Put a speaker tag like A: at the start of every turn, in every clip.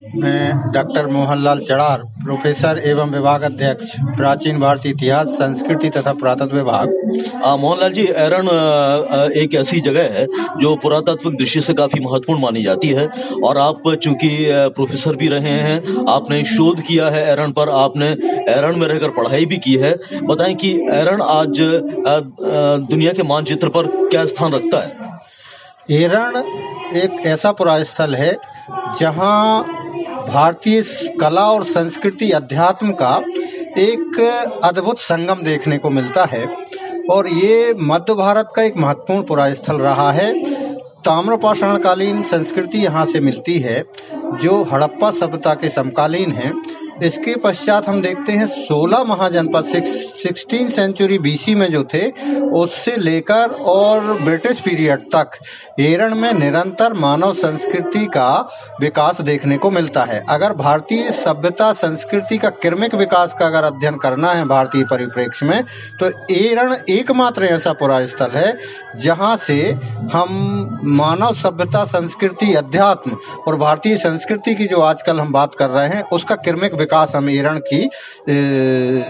A: मैं doctor Mohanlal चड़ार, professor एवं विभाग अध्यक्ष, प्राचीन भारतीय इतिहास, संस्कृति तथा पुरातत्व विभाग।
B: मोहनलाल जी, एरन एक ऐसी जगह है जो पुरातात्विक दृष्टि से काफी महत्वपूर्ण मानी जाती है और आप चूंकि प्रोफेसर भी रहे हैं, आपने शोध किया है एरन पर, आपने एरन में रहकर पढ़ाई भी की है। बताएं कि एरन आज दुनिया के मानचित्र पर क्या स्थान रखता है?
A: एरन एक ऐसा पुरास्थल है जहाँ भारतीय कला और संस्कृति अध्यात्म का एक अद्भुत संगम देखने को मिलता है और ये मध्य भारत का एक महत्वपूर्ण पुरास्थल रहा है। ताम्रपाषाणकालीन संस्कृति यहाँ से मिलती है जो हड़प्पा सभ्यता के समकालीन है। इसके पश्चात हम देखते हैं 16 महाजनपद 16th सेंचुरी बीसी में जो थे उससे लेकर और ब्रिटिश पीरियड तक एरन में निरंतर मानव संस्कृति का विकास देखने को मिलता है। अगर भारतीय सभ्यता संस्कृति का क्रमिक विकास का अगर अध्ययन करना है भारतीय परिप्रेक्ष्य में, तो एरन एकमात्र ऐसा पुरास्थल है जहाँ से हम मानव सभ्यता संस्कृति अध्यात्म और भारतीय संस्कृति की जो आजकल हम बात कर रहे हैं उसका क्रमिक विकास हम एरन की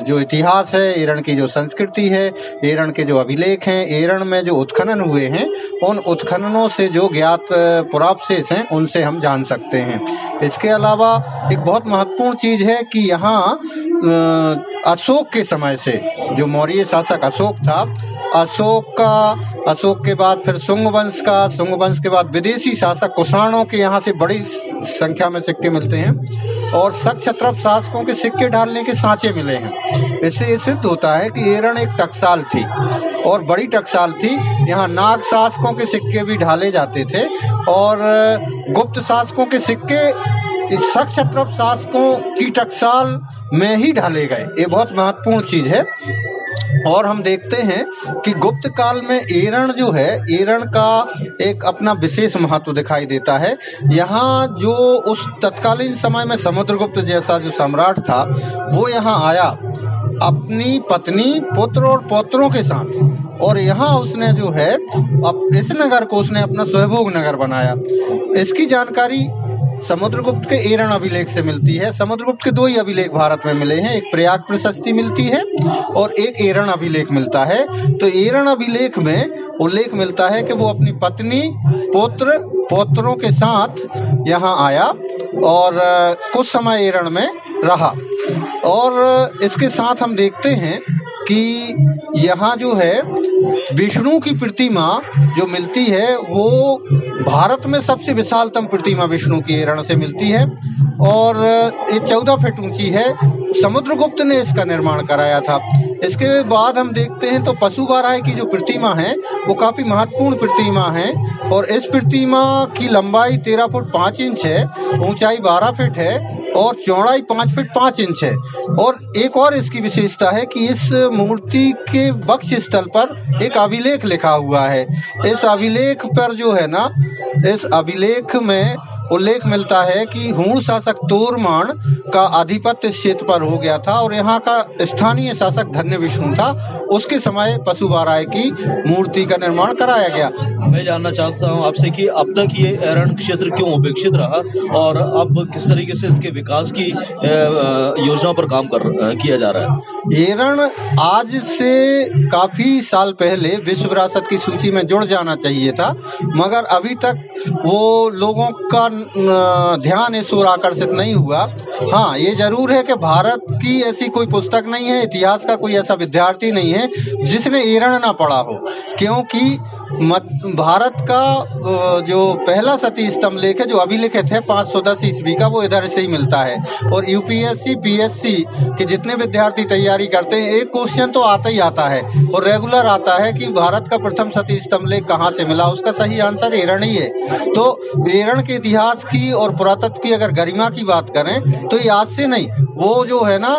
A: जो इतिहास है, एरन की जो संस्कृति है, एरन के जो अभिलेख हैं, एरन में जो उत्खनन हुए हैं, उन उत्खननों से जो ज्ञात पुरावशेष हैं उनसे हम जान सकते हैं। इसके अलावा एक बहुत महत्वपूर्ण चीज़ है कि यहाँ अशोक के समय से जो मौर्य शासक अशोक था, अशोक के बाद फिर शुंग वंश के बाद विदेशी शासक कुषाणों के यहाँ से बड़ी संख्या में सिक्के मिलते हैं और शक क्षत्रप शासकों के सिक्के ढालने के सांचे मिले हैं। इससे ये सिद्ध होता है कि एरन एक टकसाल थी और बड़ी टकसाल थी। यहाँ नाग शासकों के सिक्के भी ढाले जाते थे और गुप्त शासकों के सिक्के शक क्षत्रप शासकों की टकसाल में ही ढाले गए। ये बहुत महत्वपूर्ण चीज़ है। और हम देखते हैं कि गुप्त काल में एरन जो है, एरन का एक अपना विशेष महत्व दिखाई देता है। यहाँ जो उस तत्कालीन समय में समुद्रगुप्त जैसा जो सम्राट था वो यहाँ आया अपनी पत्नी, पुत्र और पौत्रों के साथ और यहाँ उसने जो है अब इस नगर को उसने अपना स्वयंभोग नगर बनाया। इसकी जानकारी समुद्रगुप्त के एरन अभिलेख से मिलती है। समुद्रगुप्त के 2 ही अभिलेख भारत में मिले हैं, एक प्रयाग प्रशस्ति मिलती है और एक एरन अभिलेख मिलता है। तो एरन अभिलेख में उल्लेख मिलता है कि वो अपनी पत्नी, पुत्र, पौत्रों के साथ यहाँ आया और कुछ समय एरन में रहा। और इसके साथ हम देखते हैं कि यहाँ जो है विष्णु की प्रतिमा जो मिलती है वो भारत में सबसे विशालतम प्रतिमा विष्णु की एरन से मिलती है और ये 14 फीट ऊंची है। समुद्रगुप्त ने इसका निर्माण कराया था। इसके बाद हम देखते हैं तो पशुवाराय की जो प्रतिमा है वो काफ़ी महत्वपूर्ण प्रतिमा है और इस प्रतिमा की लंबाई 13 फुट 5 इंच है, ऊंचाई 12 फीट है और चौड़ाई 5 फीट 5 इंच है। और एक और इसकी विशेषता है कि इस मूर्ति के वक्ष स्थल पर एक अभिलेख लिखा हुआ है। इस अभिलेख पर जो है ना, इस अभिलेख में उल्लेख मिलता है कि हूण शासक तोरमान का आधिपत्य क्षेत्र पर हो गया था और यहाँ का स्थानीय शासक धन्य विष्णु था। उसके समय पशुवाराय की मूर्ति का निर्माण कराया गया।
B: मैं जानना चाहता हूँ आपसे कि अब तक ये एरन क्षेत्र क्यों उपेक्षित रहा और अब किस तरीके से इसके विकास की योजना पर काम किया जा रहा है?
A: एरन आज से काफ़ी साल पहले विश्व विरासत की सूची में जुड़ जाना चाहिए था, मगर अभी तक वो लोगों का ध्यान इस ओर आकर्षित नहीं हुआ। हाँ, ये जरूर है कि भारत की ऐसी कोई पुस्तक नहीं है, इतिहास का कोई ऐसा विद्यार्थी नहीं है जिसने एरन ना पढ़ा हो, क्योंकि भारत का जो पहला सती स्तंभ लेख है जो अभिलिखित है 510 ईस्वी का, वो इधर से ही मिलता है। और यूपीएससी पीएससी के जितने विद्यार्थी तैयारी करते हैं एक क्वेश्चन तो आता ही आता है और रेगुलर आता है कि भारत का प्रथम सती स्तंभ लेख कहाँ से मिला। उसका सही आंसर एरन ही है। तो एरन के इतिहास की और पुरातत्व की अगर गरिमा की बात करें तो ये आज से नहीं, वो जो है ना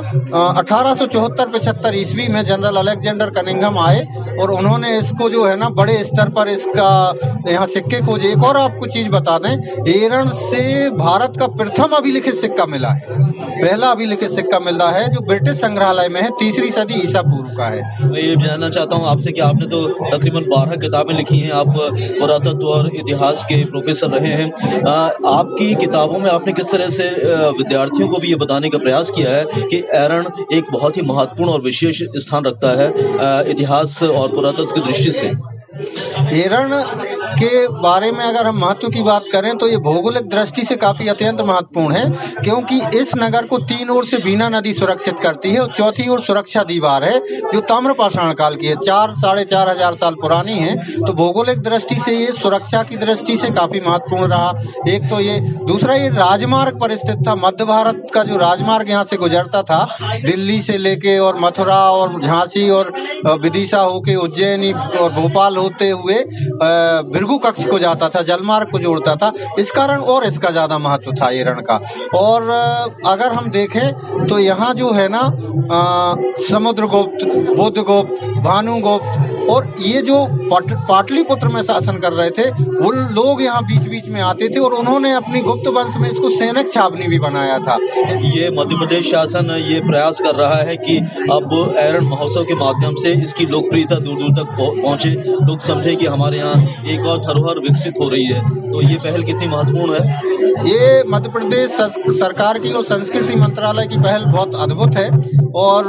A: 1874-75 ईस्वी में जनरल अलेक्जेंडर कनिंघम आए और उन्होंने इसको जो है ना बड़े स्तर पत्थर पर इसका यहाँ सिक्के खोजे। एक और आपको चीज बता दें, एरण से भारत का प्रथम अभिलिखित सिक्का मिला है, पहला अभिलिखित सिक्का मिला है जो ब्रिटिश संग्रहालय में है, 3री सदी ईसा पूर्व का है।
B: मैं ये जानना चाहता हूँ आपसे कि आपने तो तकरीबन 12 किताबें लिखी हैं, आप पुरातत्व और इतिहास के प्रोफेसर रहे हैं। आपकी किताबों में आपने किस तरह से विद्यार्थियों को भी ये बताने का प्रयास किया है कि एरण एक बहुत ही महत्वपूर्ण और विशेष स्थान रखता है इतिहास और पुरातत्व की दृष्टि से?
A: एरण के बारे में अगर हम महत्व की बात करें तो ये भौगोलिक दृष्टि से काफी अत्यंत महत्वपूर्ण है, क्योंकि इस नगर को 3 ओर से बीना नदी सुरक्षित करती है और चौथी ओर सुरक्षा दीवार है जो ताम्रपाषाण काल की है, 4-4.5 हजार साल पुरानी है। तो भौगोलिक दृष्टि से ये सुरक्षा की दृष्टि से काफी महत्वपूर्ण रहा। एक तो ये, दूसरा ये राजमार्ग पर स्थित था। मध्य भारत का जो राजमार्ग यहाँ से गुजरता था, दिल्ली से लेके और मथुरा और झांसी और विदिशा होके उज्जैनी और भोपाल होते हुए भृगु कक्ष को जाता था, जलमार्ग को जोड़ता था। इस कारण और इसका ज्यादा महत्व था एरण का। और अगर हम देखें तो यहाँ जो है ना समुद्रगुप्त, बुद्धगुप्त, भानुगुप्त और ये जो पाटलिपुत्र में शासन कर रहे थे, वो लोग यहाँ बीच बीच में आते थे और उन्होंने अपनी गुप्त वंश में इसको सैनिक छावनी भी बनाया था।
B: ये मध्य प्रदेश शासन ये प्रयास कर रहा है कि अब एरण महोत्सव के माध्यम से इसकी लोकप्रियता दूर दूर तक पहुंचे, लोग समझे कि हमारे यहाँ एक और धरोहर विकसित हो रही है। तो ये पहल कितनी महत्वपूर्ण है?
A: ये मध्य प्रदेश सरकार की और संस्कृति मंत्रालय की पहल बहुत अद्भुत है और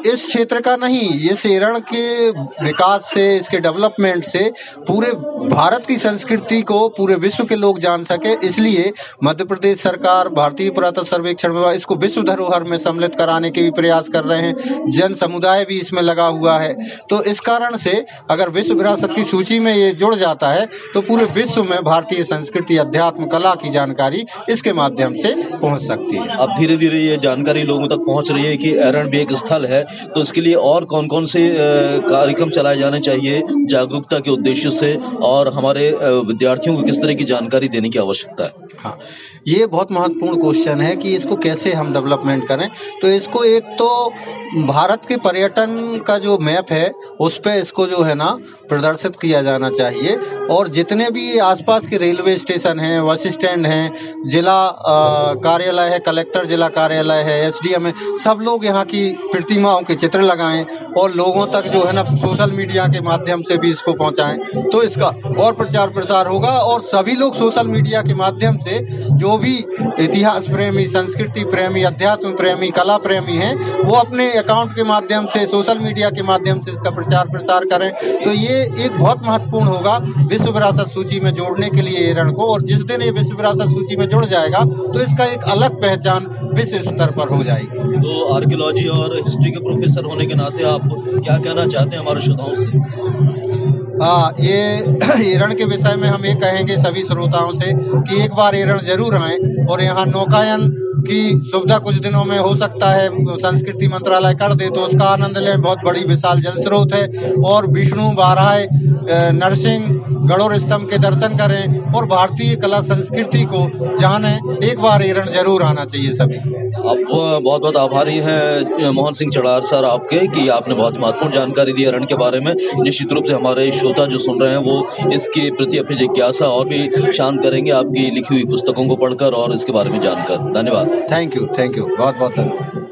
A: इस क्षेत्र का नहीं, इस एरण के विकास से, इसके डेवलपमेंट से पूरे भारत की संस्कृति को पूरे विश्व के लोग जान सके, इसलिए मध्य प्रदेश सरकार, भारतीय पुरातत्व सर्वेक्षण विभाग इसको विश्व धरोहर में सम्मिलित कराने के भी प्रयास कर रहे हैं। जन समुदाय भी इसमें लगा हुआ है। तो इस कारण से अगर विश्व विरासत की सूची में ये जुड़ जाता है तो पूरे विश्व में भारतीय संस्कृति, अध्यात्म, कला की जानकारी इसके माध्यम से पहुंच सकती है।
B: अब धीरे धीरे ये जानकारी लोगों तक पहुंच रही है कि एरण भी एक स्थल है, तो इसके लिए और कौन कौन से कार्यक्रम चलाए जाने चाहिए जागरूकता के उद्देश्य से, और हमारे विद्यार्थियों को किस तरह की जानकारी देने की आवश्यकता है?
A: हाँ, ये बहुत महत्वपूर्ण क्वेश्चन है कि इसको कैसे हम डेवलपमेंट करें। तो इसको एक तो भारत के पर्यटन का जो मैप है उस पे इसको जो है ना प्रदर्शित किया जाना चाहिए, और जितने भी आसपास के रेलवे स्टेशन हैं, बस स्टैंड हैं, जिला कार्यालय है, कलेक्टर जिला कार्यालय है, एसडीएम है, सब लोग यहाँ की प्रतिमाओं के चित्र लगाएं और लोगों तक जो है ना सोशल मीडिया के माध्यम से भी इसको पहुँचाएं, तो इसका और प्रचार प्रसार होगा। और सभी लोग सोशल मीडिया के माध्यम से जो भी इतिहास प्रेमी, संस्कृति प्रेमी, अध्यात्म प्रेमी, कला प्रेमी हैं, वो अपने अकाउंट के माध्यम से, सोशल मीडिया के माध्यम से इसका प्रचार प्रसार करें। तो ये एक बहुत महत्वपूर्ण होगा विश्व विरासत सूची में जोड़ने के लिए एरण को। और जिस दिन ये विश्व विरासत सूची में जुड़ जाएगा तो इसका एक अलग पहचान विश्व स्तर पर हो जाएगी।
B: तो आर्कियोलॉजी और हिस्ट्री के प्रोफेसर होने के नाते आप क्या कहना चाहते हैं हमारे श्रोताओं से?
A: ये एरण के विषय में हम ये कहेंगे सभी श्रोताओं से कि एक बार एरण जरूर आएं और यहाँ नौकायन की सुविधा कुछ दिनों में हो सकता है संस्कृति मंत्रालय कर दे, तो उसका आनंद लें। बहुत बड़ी विशाल जल स्रोत है और विष्णु, वाराह, नरसिंह, गणोर स्तंभ के दर्शन करें और भारतीय कला संस्कृति को जानें। एक बार एरण जरूर आना चाहिए सभी।
B: आप बहुत बहुत आभारी हैं मोहन सिंह चड़ार सर आपके कि आपने बहुत महत्वपूर्ण जानकारी दी एरण के बारे में। निश्चित रूप से हमारे श्रोता जो सुन रहे हैं वो इसके प्रति अपनी जिज्ञासा और भी शांत करेंगे आपकी लिखी हुई पुस्तकों को पढ़कर और इसके बारे में जानकर। धन्यवाद।
A: थैंक यू, बहुत बहुत धन्यवाद।